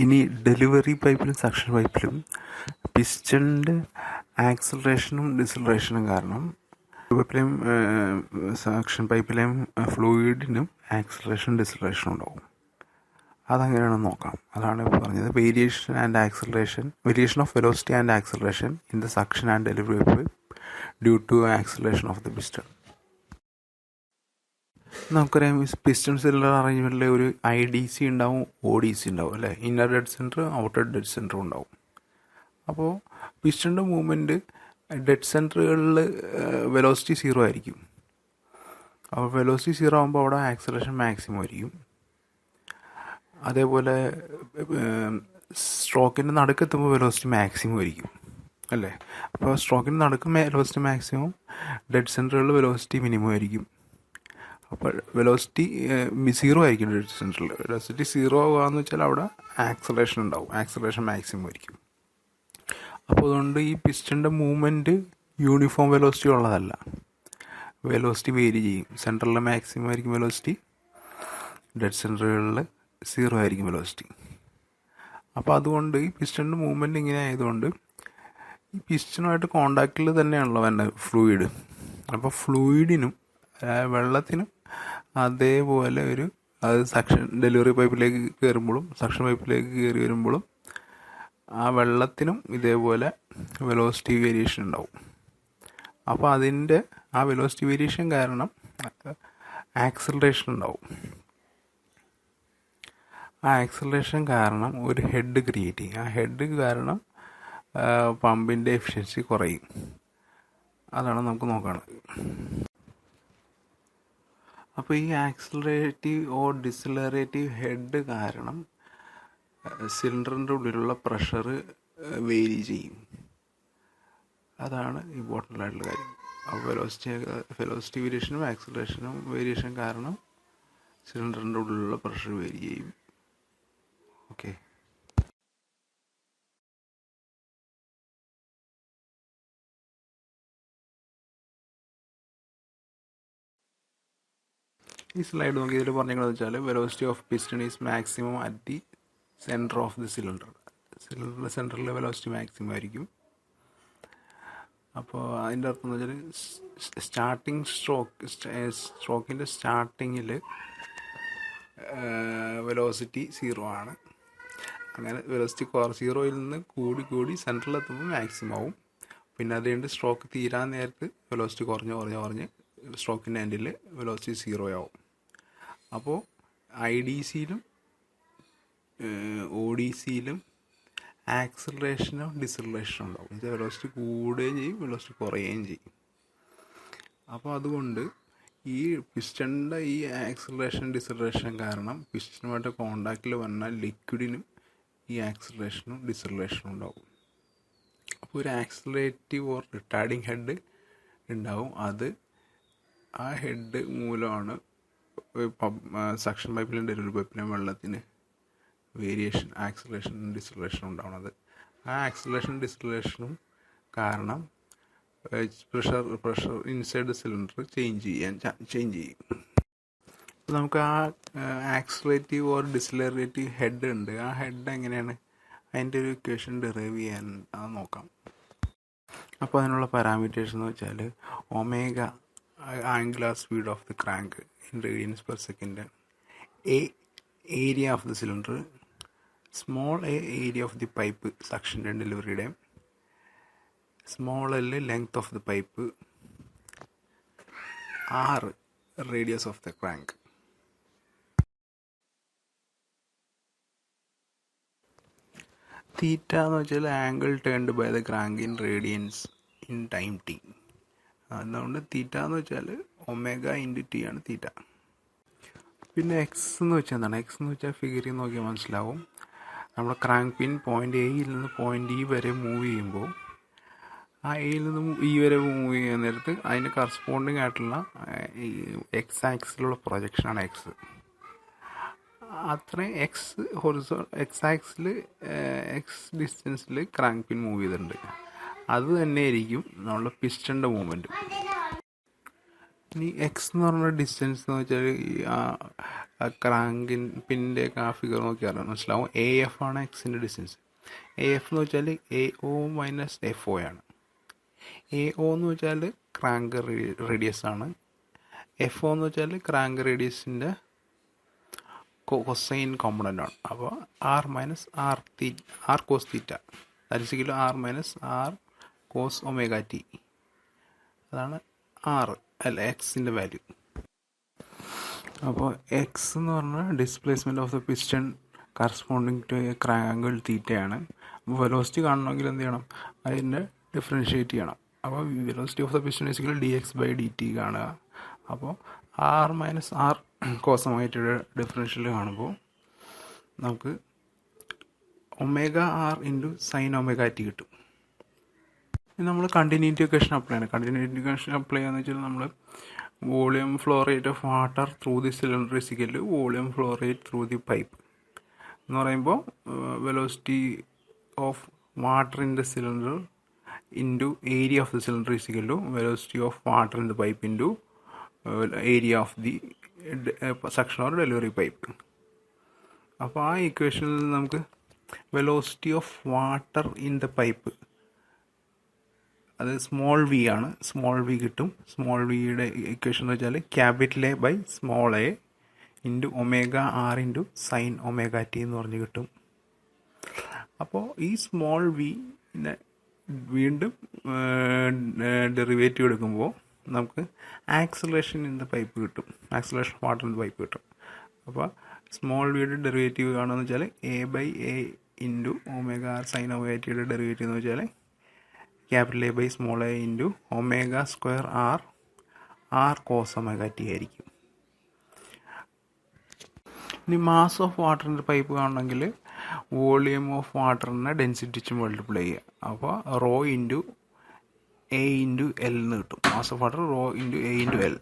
ഇനി delivery പൈപ്പിലും suction പൈപ്പിലും പിസ്റ്റണിൻ്റെ ആക്സലറേഷനും ഡിസലറേഷനും കാരണം പൈപ്പിലെയും സക്ഷൻ പൈപ്പിലെയും ഫ്ലൂയിഡിനും ആക്സലറേഷൻ ഡിസലറേഷൻ ഉണ്ടാവും. അതെങ്ങനെയാണെന്ന് നോക്കാം. അതാണ് ഇപ്പോൾ പറഞ്ഞത്. Variation of velocity and acceleration in the suction and delivery pipe due to acceleration of the piston. നമുക്കറിയാം പിസ്റ്റൺ സിലിണ്ടർ അറേഞ്ച്മെൻറ്റിൽ ഒരു IDC ഉണ്ടാവും, ODC ഉണ്ടാവും അല്ലേ. Inner dead centre, outer dead centre ഉണ്ടാവും. അപ്പോൾ പിസ്റ്റണിൻ്റെ മൂവ്മെൻറ്റ് ഡെഡ് സെൻറ്ററുകളിൽ വെലോസിറ്റി 0 ആയിരിക്കും. അപ്പോൾ വെലോസിറ്റി 0 ആകുമ്പോൾ അവിടെ ആക്സലറേഷൻ മാക്സിമം ആയിരിക്കും. അതേപോലെ സ്ട്രോക്കിൻ്റെ നടുക്കെത്തുമ്പോൾ വെലോസിറ്റി മാക്സിമം ആയിരിക്കും അല്ലേ. അപ്പോൾ സ്ട്രോക്കിൻ്റെ നടുക്ക് വെലോസിറ്റി മാക്സിമം, ഡെഡ് സെൻറ്ററുകളിൽ വെലോസിറ്റി മിനിമം ആയിരിക്കും. അപ്പോൾ വെലോസിറ്റി 0 ആയിരിക്കും ഡെഡ് സെൻറ്ററിൽ. വെലോസിറ്റി 0 ആകുകയെന്ന് വെച്ചാൽ അവിടെ ആക്സലറേഷൻ ഉണ്ടാവും, ആക്സലറേഷൻ മാക്സിമം ആയിരിക്കും. അപ്പോൾ അതുകൊണ്ട് ഈ പിസ്റ്റൻ്റെ മൂവ്മെൻറ്റ് യൂണിഫോം വെലോസിറ്റി ഉള്ളതല്ല, വെലോസിറ്റി വേരി ചെയ്യും. സെൻറ്ററിൽ മാക്സിമം ആയിരിക്കും വെലോസിറ്റി, ഡെഡ് സെൻറ്ററുകളിൽ 0 ആയിരിക്കും വെലോസിറ്റി. അപ്പോൾ അതുകൊണ്ട് ഈ പിസ്റ്റൻ്റെ മൂവ്മെൻറ്റ് ഇങ്ങനെ ആയതുകൊണ്ട് ഈ പിസ്റ്റനുമായിട്ട് കോണ്ടാക്റ്റിൽ തന്നെയാണല്ലോ എൻ്റെ ഫ്ലൂയിഡ്. അപ്പോൾ ഫ്ലൂയിഡിനും വെള്ളത്തിനും അതേപോലെ അത് സക്ഷൻ ഡെലിവറി പൈപ്പിലേക്ക് കയറുമ്പോഴും സക്ഷൻ പൈപ്പിലേക്ക് കയറി വരുമ്പോഴും ആ വെള്ളത്തിനും ഇതേപോലെ വെലോസിറ്റി വേരിയേഷൻ ഉണ്ടാവും. അപ്പോൾ അതിൻ്റെ ആ വെലോസിറ്റി വേരിയേഷൻ കാരണം ആക്സലറേഷൻ ഉണ്ടാവും. ആ ആക്സലറേഷൻ കാരണം ഒരു ഹെഡ് ക്രിയേറ്റ് ചെയ്യും. ആ ഹെഡ് കാരണം പമ്പിൻ്റെ എഫിഷ്യൻസി കുറയും. അതാണ് നമുക്ക് നോക്കുന്നത്. അപ്പോൾ ഈ ആക്സലറേറ്റീവ് ഓർ ഡിസലറേറ്റീവ് ഹെഡ് കാരണം സിലിണ്ടറിൻ്റെ ഉള്ളിലുള്ള പ്രഷർ വേരി ചെയ്യും. അതാണ് ഇമ്പോർട്ടൻ്റ് ആയിട്ടുള്ള കാര്യം. അപ്പോൾ വെലോസിറ്റി വേരിയേഷനും ആക്സലറേഷനും വേരിയേഷൻ കാരണം സിലിണ്ടറിൻ്റെ ഉള്ളിലുള്ള പ്രഷർ വേരി ചെയ്യും. ഓക്കെ. ഈ സ്ലൈഡ് നോക്കി ഇതിൽ പറഞ്ഞിരിക്കുന്നത് വെച്ചാൽ velocity of piston is maximum at the centre of the cylinder. സിലിണ്ടറിൻ്റെ സെൻറ്ററിൽ വെലോസിറ്റി മാക്സിമം ആയിരിക്കും. അപ്പോൾ അതിൻ്റെ അർത്ഥം എന്ന് വെച്ചാൽ സ്ട്രോക്കിൻ്റെ സ്റ്റാർട്ടിങ്ങിൽ വെലോസിറ്റി 0 ആണ്. അങ്ങനെ വെലോസിറ്റി 0യിൽ നിന്ന് കൂടി സെൻറ്ററിലെത്തുമ്പോൾ മാക്സിമം ആവും. പിന്നെ അതുകൊണ്ട് സ്ട്രോക്ക് തീരാൻ നേരത്ത് വെലോസിറ്റി കുറഞ്ഞ് സ്ട്രോക്കിൻ്റെ എൻഡിൽ വെലോസിറ്റി 0 ആവും. അപ്പോൾ IDCയിലും ODCയിലും ആക്സലറേഷനോ ഡിസലറേഷനോ ഉണ്ടാവും. എന്നുവെച്ചാൽ വെലോസിറ്റി കൂടുകയും ചെയ്യും, വെലോസിറ്റി കുറയുകയും ചെയ്യും. അപ്പോൾ അതുകൊണ്ട് ഈ പിസ്റ്റണിൻ്റെ ഈ ആക്സലറേഷൻ ഡിസലറേഷൻ കാരണം പിസ്റ്റനുമായിട്ട് കോണ്ടാക്റ്റിൽ വന്നാൽ ലിക്വിഡിനും ഈ ആക്സലറേഷനും ഡിസലറേഷനും ഉണ്ടാവും. അപ്പോൾ ഒരു ആക്സലറേറ്റീവ് ഓർ റിട്ടാർഡിങ് ഹെഡ് ഉണ്ടാവും. ആ ഹെഡ് മൂലമാണ് സക്ഷൻ പൈപ്പിലും ഡെലിവറി പൈപ്പിലും വെള്ളത്തിന് വേരിയേഷൻ, ആക്സലറേഷനും ഡിസലറേഷനും ഉണ്ടാവുന്നത്. ആ ആക്സലറേഷൻ ഡിസലറേഷനും കാരണം പ്രഷർ ഇൻസൈഡ് സിലിണ്ടർ ചേഞ്ച് ചെയ്യും. അപ്പോൾ നമുക്ക് ആ ആക്സലറേറ്റീവ് ഓർ ഡിസലറേറ്റീവ് ഹെഡ് ഉണ്ട്. ആ ഹെഡ് എങ്ങനെയാണ് അതിൻ്റെ ഒരു ഇക്വേഷൻ ഡെറൈവ് ചെയ്യാൻ നോക്കാം. അപ്പോൾ അതിനുള്ള പാരാമീറ്റേഴ്സ് എന്ന് വെച്ചാൽ omega angular speed of the crank in radians per second, area of the cylinder, small a area of the pipe suction and delivery time, small l length of the pipe, r radius of the crank. Theta എന്ന് വെച്ചാൽ angle turned by the crank in radians in time t. അതുകൊണ്ട് തീറ്റ എന്ന് വെച്ചാൽ omega into T ആണ് തീറ്റ. പിന്നെ X എന്ന് വെച്ചാൽ എന്താണ്? എക്സ് എന്ന് വെച്ചാൽ ഫിഗറിൽ നോക്കിയാൽ മനസ്സിലാവും. നമ്മുടെ ക്രാങ്ക് പിൻ പോയിൻ്റ് എയിൽ നിന്ന് പോയിൻ്റ് ഇ വരെ മൂവ് ചെയ്യുമ്പോൾ ആ എയിൽ നിന്ന് ഇ വരെ മൂവ് ചെയ്യുന്ന നേരത്ത് അതിന് കറസ്പോണ്ടിങ് ആയിട്ടുള്ള ഈ എക്സ് ആക്സിലുള്ള പ്രൊജക്ഷനാണ് എക്സ്. അത്രയും എക്സ് ആക്സിൽ എക്സ് ഡിസ്റ്റൻസിൽ ക്രാങ്ക് പിൻ മൂവ് ചെയ്തിട്ടുണ്ട്. അത് തന്നെയായിരിക്കും നമ്മുടെ പിസ്റ്റൻ്റെ മൂവ്മെൻറ്റ്. ഇനി എക്സ് എന്ന് പറഞ്ഞ ഡിസ്റ്റൻസ് എന്ന് വെച്ചാൽ ക്രാങ്കിൻ പിന്നിൻ്റെ ആ ഫിഗർ നോക്കിയാൽ മനസ്സിലാവും. എ എഫ് ആണ് എക്സിൻ്റെ ഡിസ്റ്റൻസ്. എ എഫ് എന്ന് വെച്ചാൽ A O minus F O ആണ്. എ ഒ എന്ന് വെച്ചാൽ ക്രാങ്ക് റേഡിയസ് ആണ്. എഫ് ഒ എന്ന് വെച്ചാൽ ക്രാങ്ക് റേഡിയസിൻ്റെ കൊസൈൻ കോമ്പണൻ്റ് ആണ്. അപ്പോൾ R minus R cos theta that R minus R cos omega T. അതാണ് ആർ അല്ല എക്സിൻ്റെ വാല്യൂ. അപ്പോൾ എക്സ് എന്ന് പറഞ്ഞാൽ displacement of the piston corresponding to a angle തീറ്റയാണ്. അപ്പോൾ വെലോസിറ്റി കാണണമെങ്കിൽ എന്ത് ചെയ്യണം? അതിൻ്റെ ഡിഫറൻഷ്യേറ്റ് ചെയ്യണം. അപ്പോൾ velocity of the piston equal D X by D T കാണുക. അപ്പോൾ ആർ മൈനസ് ആർ കോസമായിട്ട് ഡിഫറൻഷ്യൽ കാണുമ്പോൾ നമുക്ക് omega R into sine omega T കിട്ടും. ഇനി നമ്മൾ കണ്ടിന്യൂറ്റി ഇക്വേഷൻ അപ്ലൈ ചെയ്യണം. കണ്ടിന്യൂറ്റി ഇക്വേഷൻ അപ്ലൈ ചെയ്യാന്ന് വെച്ചാൽ നമ്മൾ volume flow rate of water through the cylinder is equal volume flow rate through the pipe എന്ന് പറയുമ്പോൾ velocity of water in the cylinder into area of the cylinder is equal to velocity of water in the pipe into area of the suction or delivery pipe. അപ്പോൾ ആ ഇക്വേഷനിൽ നിന്ന് നമുക്ക് velocity of water in the pipe അത് small V ആണ്. Small V കിട്ടും. Small വിയുടെ ഇക്വേഷൻ എന്ന് വെച്ചാൽ capital A by small A into omega R into sine omega T എന്ന് പറഞ്ഞ് കിട്ടും. അപ്പോൾ ഈ സ്മോൾ വിനെ വീണ്ടും ഡെറിവേറ്റീവ് എടുക്കുമ്പോൾ നമുക്ക് ആക്സലേഷൻ ഇൻ ദ പൈപ്പ് കിട്ടും. Acceleration water in the pipe കിട്ടും. അപ്പോൾ സ്മോൾ വിയുടെ ഡെറിവേറ്റീവ് കാണുകയെന്ന് വെച്ചാൽ A by A into omega R sine omega ടിയുടെ ഡെറിവേറ്റീവ് എന്ന് വെച്ചാൽ capital A by small A into omega square R cos omega T ആയിരിക്കും. ഇനി മാസ് ഓഫ് വാട്ടറിൻ്റെ പൈപ്പ് കാണണമെങ്കിൽ വോളിയം ഓഫ് വാട്ടറിനെ ഡെൻസിറ്റി വെച്ച് മൾട്ടിപ്ലൈ ചെയ്യുക. അപ്പോൾ rho into A into L എന്ന് കിട്ടും. Mass of water raw into A into l.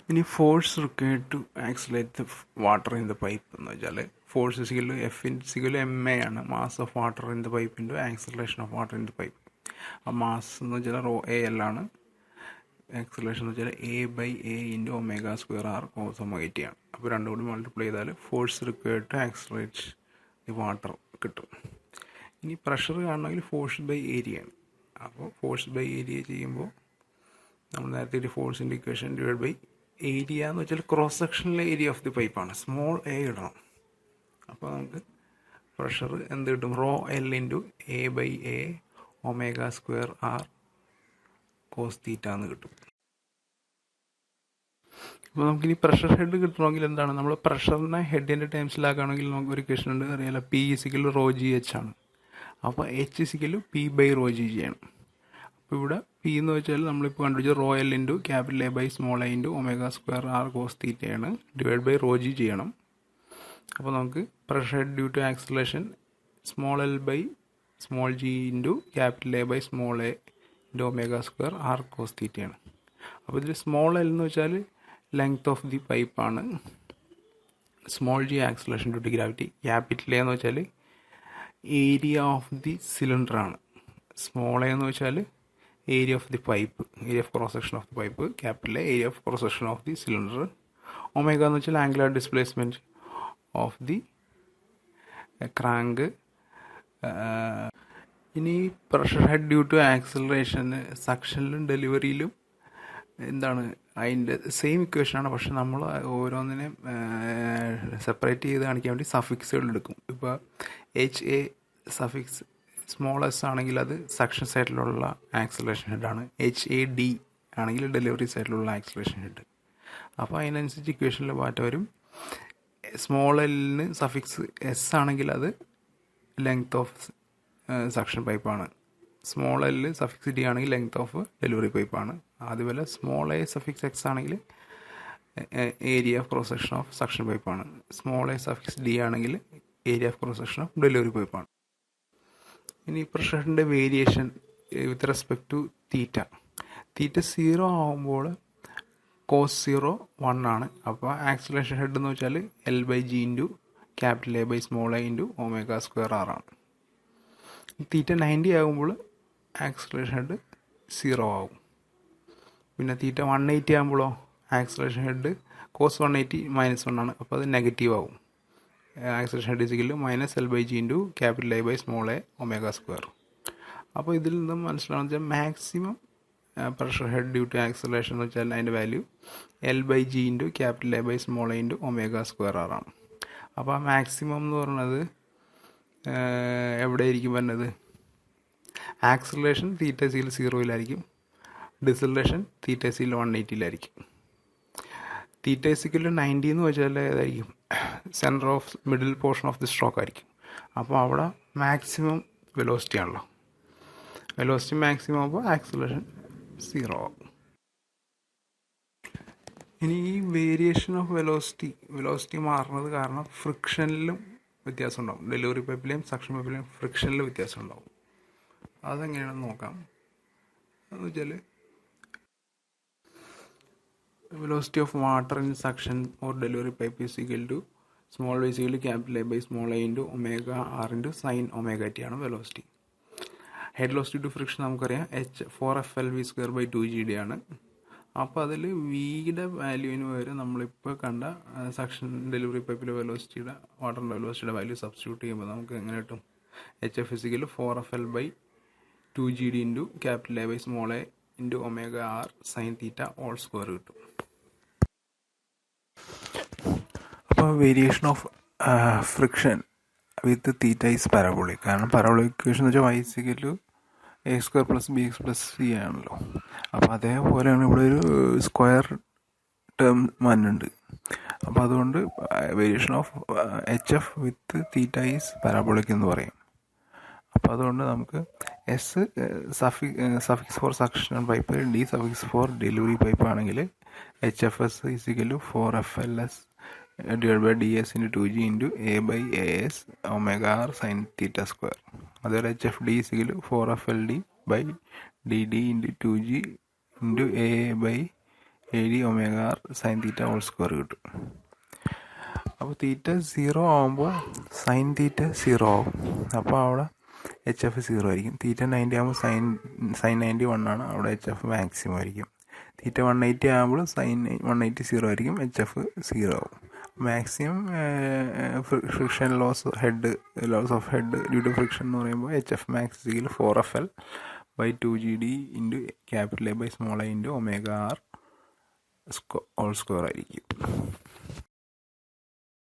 ഇനി force required to accelerate the water in the pipe എന്ന് വെച്ചാൽ force is equal to F is equal m a ആണ്. Mass of water in the pipe into acceleration of water in the pipe. ആ mass എന്ന് വെച്ചാൽ rho a l ആണ്. Acceleration എന്ന് വെച്ചാൽ A by A into omega square R cos omega t ആണ്. അപ്പോൾ രണ്ടും കൂടി മൾട്ടിപ്ലൈ ചെയ്താൽ force required to accelerate the water കിട്ടും. ഇനി പ്രഷർ കാണണമെങ്കിൽ ഫോഴ്സ് ബൈ ഏരിയ ആണ്. അപ്പോൾ ഫോഴ്സ് ബൈ ഏരിയ ചെയ്യുമ്പോൾ നമ്മൾ നേരത്തെ ഒരു ഫോഴ്സിൻ്റെ ഇക്വേഷൻ ഡിവൈഡ് ബൈ ഏരിയ എന്ന് വെച്ചാൽ ക്രോസ് സെക്ഷനിലെ ഏരിയ ഓഫ് ദി പൈപ്പാണ്. സ്മോൾ എ ഇടണം. അപ്പോൾ നമുക്ക് പ്രഷർ എന്ത് കിട്ടും? Rho L into A by a omega square R cos theta എന്ന് കിട്ടും. അപ്പോൾ നമുക്കിനി പ്രഷർ ഹെഡ് കിട്ടണമെങ്കിൽ എന്താണ്? നമ്മൾ പ്രഷറിനെ ഹെഡിൻ്റെ ടൈംസിലാക്കുകയാണെങ്കിൽ നമുക്ക് ഒരു ഇക്വേഷൻ ഉണ്ട്, അറിയാലോ. P is equal rho G H ആണ്. അപ്പോൾ H is equal P by rho G ചെയ്യണം. അപ്പോൾ ഇവിടെ പി എന്ന് വെച്ചാൽ നമ്മളിപ്പോൾ കണ്ടുപിടിച്ചത് rho L into capital A by small A into omega square R cos തീറ്റയാണ്. ഡിവൈഡ് ബൈ റോ ജി ചെയ്യണം. അപ്പോൾ നമുക്ക് pressure head due to acceleration small L by small G into capital A by small A into omega square R cos തീറ്റയാണ്. അപ്പോൾ ഇതിൽ small l എന്ന് വെച്ചാൽ length of the പൈപ്പാണ്. Small g acceleration due to gravity. Capital A എന്ന് വെച്ചാൽ area of the സിലിണ്ടറാണ്. Small a എന്ന് വെച്ചാൽ area of the pipe, area of cross section of the pipe. Capital A area of cross section of the cylinder. Omega എന്ന് വെച്ചാൽ angular displacement of the crank. ഇനി pressure head due to ആക്സിലറേഷന് സക്ഷനിലും ഡെലിവറിയിലും എന്താണ് അതിൻ്റെ സെയിം ഇക്വേഷനാണ്. പക്ഷെ നമ്മൾ ഓരോന്നിനെ സെപ്പറേറ്റ് ചെയ്ത് കാണിക്കാൻ വേണ്ടി സഫിക്സുകൾ എടുക്കും. ഇപ്പോൾ H A suffix small S ആണെങ്കിൽ അത് സക്ഷൻ സൈഡിലുള്ള ആക്സിലറേഷൻ ഹെഡാണ്. എച്ച് എ ഡി ആണെങ്കിൽ ഡെലിവറി സൈഡിലുള്ള ആക്സിലറേഷൻ ഹെഡ്. അപ്പോൾ അതിനനുസരിച്ച് ഇക്വേഷനിൽ മാറ്റം വരും. സ്മോൾ എല്ലിന് സഫിക്സ് എസ് ആണെങ്കിൽ അത് ലെങ്ത് ഓഫ് സക്ഷൻ പൈപ്പാണ്. സ്മോൾ എല്ല് സഫിക്സ് ഡി ആണെങ്കിൽ ലെങ്ത് ഓഫ് ഡെലിവറി പൈപ്പാണ്. അതുപോലെ സ്മോൾ എ സഫിക്സ് എക്സ് ആണെങ്കിൽ area of cross section of suction പൈപ്പാണ്. സ്മോൾ എ സഫിക്സ് ഡി ആണെങ്കിൽ area of cross section of delivery പൈപ്പാണ്. ഇനി പ്രഷറിൻ്റെ variation with respect to theta. Theta 0 ആകുമ്പോൾ കോസ് 0 1 ആണ്. അപ്പോൾ ആക്സിലറേഷൻ ഹെഡ് എന്ന് വെച്ചാൽ L by G into capital A by small A into omega square R ആണ്. തീറ്റ 90 ആകുമ്പോൾ ആക്സിലറേഷൻ ഹെഡ് 0 ആകും. പിന്നെ തീറ്റ 180 ആകുമ്പോഴോ ആക്സലേഷൻ ഹെഡ് കോസ് 180 -1 ആണ്. അപ്പോൾ അത് നെഗറ്റീവ് ആവും. Acceleration head is equal -L/G into capital A by small a omega square. അപ്പോൾ ഇതിൽ നിന്നും മനസ്സിലാവുന്ന വെച്ചാൽ maximum pressure head due to acceleration എന്ന് വെച്ചാൽ അതിൻ്റെ value L/G into capital A by small a into omega square ആണ്. അപ്പോൾ ആ മാക്സിമം എന്ന് പറയുന്നത് എവിടെ ആയിരിക്കും വരുന്നത്? ആക്സലേഷൻ തീറ്റ സിയിൽ 0-യിലായിരിക്കും, ഡിസലേഷൻ തീറ്റ സിയിൽ 180-യിലായിരിക്കും. തീറ്റ ഇസിക്കൽ 90 എന്ന് വെച്ചാൽ ഏതായിരിക്കും? Centre of middle portion of the stroke ആയിരിക്കും. അപ്പോൾ അവിടെ മാക്സിമം വെലോസിറ്റി ആണല്ലോ. വെലോസിറ്റി മാക്സിമം ആകുമ്പോൾ ആക്സലേഷൻ 0 ആവും. ഇനി ഈ വേരിയേഷൻ ഓഫ് വെലോസിറ്റി മാറുന്നത് കാരണം ഫ്രിക്ഷനിലും വ്യത്യാസം ഉണ്ടാവും. ഡെലിവറി പൈപ്പിലെയും സക്ഷൻ പൈപ്പിലെയും ഫ്രിക്ഷനിൽ വ്യത്യാസം ഉണ്ടാവും. അതെങ്ങനെയാണെന്ന് നോക്കാം. എന്ന് വെച്ചാൽ velocity of water in suction or delivery pipe is equal to small v is equal to capital A by small a into omega r into sin omega t ആണ് velocity. Head velocity to friction നമുക്കറിയാം h4FLV²/2GD ആണ്. അപ്പോൾ അതിൽ വിയുടെ വാല്യൂവിന് പകരം നമ്മളിപ്പോൾ കണ്ട suction delivery പൈപ്പിലെ വെലോസിറ്റിയുടെ വാട്ടറിൻ്റെ വെലോസിറ്റിയുടെ വാല്യൂ സബ്സ്റ്റിറ്റ്യൂട്ട് ചെയ്യുമ്പോൾ നമുക്ക് എങ്ങനെ കിട്ടും? HF is equal 4FL/2GD into capital A by small a into omega R sine theta whole square കിട്ടും. അപ്പോൾ variation of friction with theta is parabolic. കാരണം പാരബോളിക് ഇക്വേഷൻ എന്ന് വെച്ചാൽ y is equal a² + bx + c ആണല്ലോ. അപ്പോൾ അതേപോലെയാണ് ഇവിടെ ഒരു സ്ക്വയർ ടേം വന്നുണ്ട്. അപ്പോൾ അതുകൊണ്ട് variation of HF with theta is parabolic എന്ന് പറയും. അപ്പോൾ അതുകൊണ്ട് നമുക്ക് S suffix for suction pipe, D suffix for delivery pipe ആണെങ്കിൽ HFS is equal 4FLS divide by DS into 2G into A by AS omega R sine theta square. അതുപോലെ HFD is equal 4FLD by DD into 2G into A by AD omega R sine theta whole square കിട്ടും. അപ്പോൾ തീറ്റ 0 ആകുമ്പോൾ sine theta 0 ആവും. അപ്പോൾ അവിടെ HF 0 ആയിരിക്കും. തീറ്റ 90 ആകുമ്പോൾ sign 90 1 ആണ്. അവിടെ HF മാക്സിമം ആയിരിക്കും. തീറ്റ 180 ആകുമ്പോൾ സൈൻ 180 0 ആയിരിക്കും. HF 0 ആവും. Maximum friction loss of head due to friction എന്ന് പറയുമ്പോൾ HF max is equal 4FL/2GD into capital A by small a into omega R whole square ആയിരിക്കും.